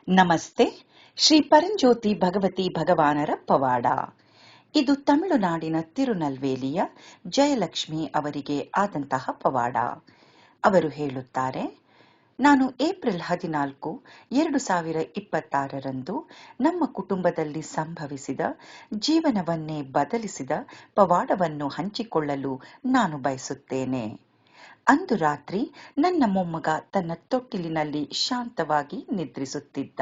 ನಮಸ್ತೆ. ಶ್ರೀ ಪರಂಜ್ಯೋತಿ ಭಗವತಿ ಭಗವಾನರ ಪವಾಡ. ಇದು ತಮಿಳುನಾಡಿನ ತಿರುನಲ್ವೇಲಿಯ ಜಯಲಕ್ಷ್ಮಿ ಅವರಿಗೆ ಆದಂತಹ ಪವಾಡ. ಅವರು ಹೇಳುತ್ತಾರೆ, ನಾನು ಏಪ್ರಿಲ್ 14, 2026ರಂದು ನಮ್ಮ ಕುಟುಂಬದಲ್ಲಿ ಸಂಭವಿಸಿದ ಜೀವನವನ್ನೇ ಬದಲಿಸಿದ ಪವಾಡವನ್ನು ಹಂಚಿಕೊಳ್ಳಲು ನಾನು ಬಯಸುತ್ತೇನೆ. ಅಂದು ರಾತ್ರಿ ನನ್ನ ಮೊಮ್ಮಗ ತನ್ನ ತೊಟ್ಟಿಲಿನಲ್ಲಿ ಶಾಂತವಾಗಿ ನಿದ್ರಿಸುತ್ತಿದ್ದ.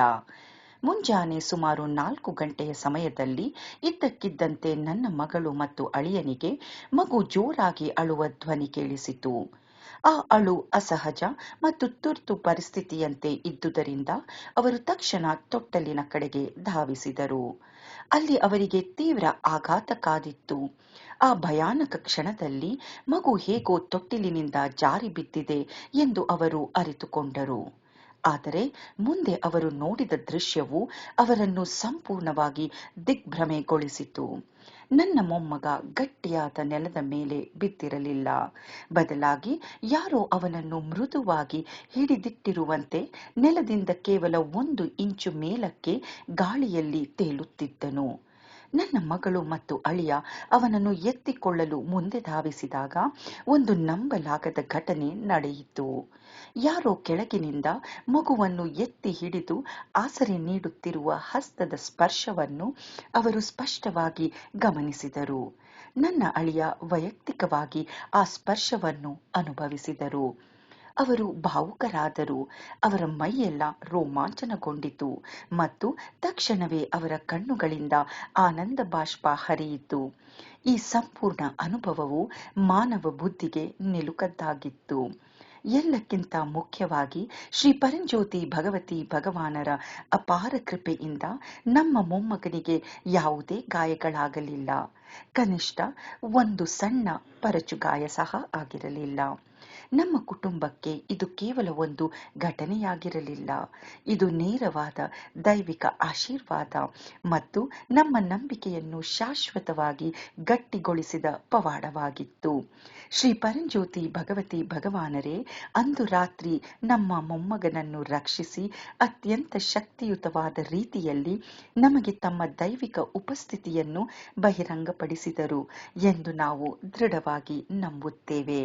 ಮುಂಜಾನೆ ಸುಮಾರು 4 ಗಂಟೆಯ ಸಮಯದಲ್ಲಿ ಇದ್ದಕ್ಕಿದ್ದಂತೆ ನನ್ನ ಮಗಳು ಮತ್ತು ಅಳಿಯನಿಗೆ ಮಗು ಜೋರಾಗಿ ಅಳುವ ಧ್ವನಿ ಕೇಳಿಸಿತು. ಆ ಅಳು ಅಸಹಜ ಮತ್ತು ತುರ್ತು ಪರಿಸ್ಥಿತಿಯಂತೆ ಇದ್ದುದರಿಂದ ಅವರು ತಕ್ಷಣ ತೊಟ್ಟಲಿನ ಕಡೆಗೆ ಧಾವಿಸಿದರು. ಅಲ್ಲಿ ಅವರಿಗೆ ತೀವ್ರ ಆಘಾತ ಕಾದಿತ್ತು. ಆ ಭಯಾನಕ ಕ್ಷಣದಲ್ಲಿ ಮಗು ಹೇಗೋ ತೊಟ್ಟಿಲಿನಿಂದ ಜಾರಿ ಬಿದ್ದಿದೆ ಎಂದು ಅವರು ಅರಿತುಕೊಂಡರು. ಆದರೆ ಮುಂದೆ ಅವರು ನೋಡಿದ ದೃಶ್ಯವು ಅವರನ್ನು ಸಂಪೂರ್ಣವಾಗಿ ದಿಗ್ಭ್ರಮೆಗೊಳಿಸಿತು. ನನ್ನ ಮೊಮ್ಮಗ ಗಟ್ಟಿಯಾದ ನೆಲದ ಮೇಲೆ ಬಿದ್ದಿರಲಿಲ್ಲ. ಬದಲಾಗಿ ಯಾರೋ ಅವನನ್ನು ಮೃದುವಾಗಿ ಹಿಡಿದಿಟ್ಟಿರುವಂತೆ ನೆಲದಿಂದ ಕೇವಲ 1 ಇಂಚು ಮೇಲಕ್ಕೆ ಗಾಳಿಯಲ್ಲಿ ತೇಲುತ್ತಿದ್ದನು. ನನ್ನ ಮಗಳು ಮತ್ತು ಅಳಿಯ ಅವನನ್ನು ಎತ್ತಿಕೊಳ್ಳಲು ಮುಂದೆ ಧಾವಿಸಿದಾಗ ಒಂದು ನಂಬಲಾಗದ ಘಟನೆ ನಡೆಯಿತು. ಯಾರೋ ಕೆಳಗಿನಿಂದ ಮಗುವನ್ನು ಎತ್ತಿ ಹಿಡಿದು ಆಸರೆ ನೀಡುತ್ತಿರುವ ಹಸ್ತದ ಸ್ಪರ್ಶವನ್ನು ಅವರು ಸ್ಪಷ್ಟವಾಗಿ ಗಮನಿಸಿದರು. ನನ್ನ ಅಳಿಯ ವೈಯಕ್ತಿಕವಾಗಿ ಆ ಸ್ಪರ್ಶವನ್ನು ಅನುಭವಿಸಿದರು. ಅವರು ಭಾವುಕರಾದರು. ಅವರ ಮೈಯೆಲ್ಲ ರೋಮಾಂಚನಗೊಂಡಿತು ಮತ್ತು ತಕ್ಷಣವೇ ಅವರ ಕಣ್ಣುಗಳಿಂದ ಆನಂದ ಬಾಷ್ಪ ಹರಿಯಿತು. ಈ ಸಂಪೂರ್ಣ ಅನುಭವವು ಮಾನವ ಬುದ್ಧಿಗೆ ನಿಲುಕದ್ದಾಗಿತ್ತು. ಎಲ್ಲಕ್ಕಿಂತ ಮುಖ್ಯವಾಗಿ ಶ್ರೀ ಪರಂಜ್ಯೋತಿ ಭಗವತಿ ಭಗವಾನರ ಅಪಾರ ಕೃಪೆಯಿಂದ ನಮ್ಮ ಮೊಮ್ಮಗನಿಗೆ ಯಾವುದೇ ಗಾಯಗಳಾಗಲಿಲ್ಲ. ಕನಿಷ್ಠ ಒಂದು ಸಣ್ಣ ಪರಚುಗಾಯ ಸಹ ಆಗಿರಲಿಲ್ಲ. ನಮ್ಮ ಕುಟುಂಬಕ್ಕೆ ಇದು ಕೇವಲ ಒಂದು ಘಟನೆಯಾಗಿರಲಿಲ್ಲ. ಇದು ನೇರವಾದ ದೈವಿಕ ಆಶೀರ್ವಾದ ಮತ್ತು ನಮ್ಮ ನಂಬಿಕೆಯನ್ನು ಶಾಶ್ವತವಾಗಿ ಗಟ್ಟಿಗೊಳಿಸಿದ ಪವಾಡವಾಗಿತ್ತು. ಶ್ರೀ ಪರಂಜ್ಯೋತಿ ಭಗವತಿ ಭಗವಾನರೇ ಅಂದು ರಾತ್ರಿ ನಮ್ಮ ಮೊಮ್ಮಗನನ್ನು ರಕ್ಷಿಸಿ ಅತ್ಯಂತ ಶಕ್ತಿಯುತವಾದ ರೀತಿಯಲ್ಲಿ ನಮಗೆ ತಮ್ಮ ದೈವಿಕ ಉಪಸ್ಥಿತಿಯನ್ನು ಬಹಿರಂಗಪಡಿಸಿದರು ಎಂದು ನಾವು ದೃಢವಾಗಿ ನಂಬುತ್ತೇವೆ.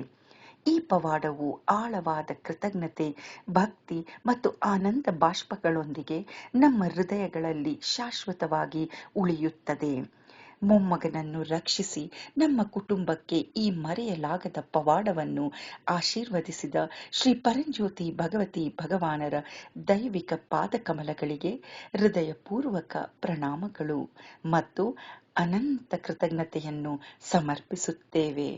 ಈ ಪವಾಡವು ಆಳವಾದ ಕೃತಜ್ಞತೆ, ಭಕ್ತಿ ಮತ್ತು ಆನಂದ ಬಾಷ್ಪಗಳೊಂದಿಗೆ ನಮ್ಮ ಹೃದಯಗಳಲ್ಲಿ ಶಾಶ್ವತವಾಗಿ ಉಳಿಯುತ್ತದೆ. ಮೊಮ್ಮಗನನ್ನು ರಕ್ಷಿಸಿ ನಮ್ಮ ಕುಟುಂಬಕ್ಕೆ ಈ ಮರೆಯಲಾಗದ ಪವಾಡವನ್ನು ಆಶೀರ್ವದಿಸಿದ ಶ್ರೀ ಪರಂಜ್ಯೋತಿ ಭಗವತಿ ಭಗವಾನರ ದೈವಿಕ ಪಾದಕಮಲಗಳಿಗೆ ಹೃದಯಪೂರ್ವಕ ಪ್ರಣಾಮಗಳು ಮತ್ತು ಅನಂತ ಕೃತಜ್ಞತೆಯನ್ನು ಸಮರ್ಪಿಸುತ್ತೇವೆ.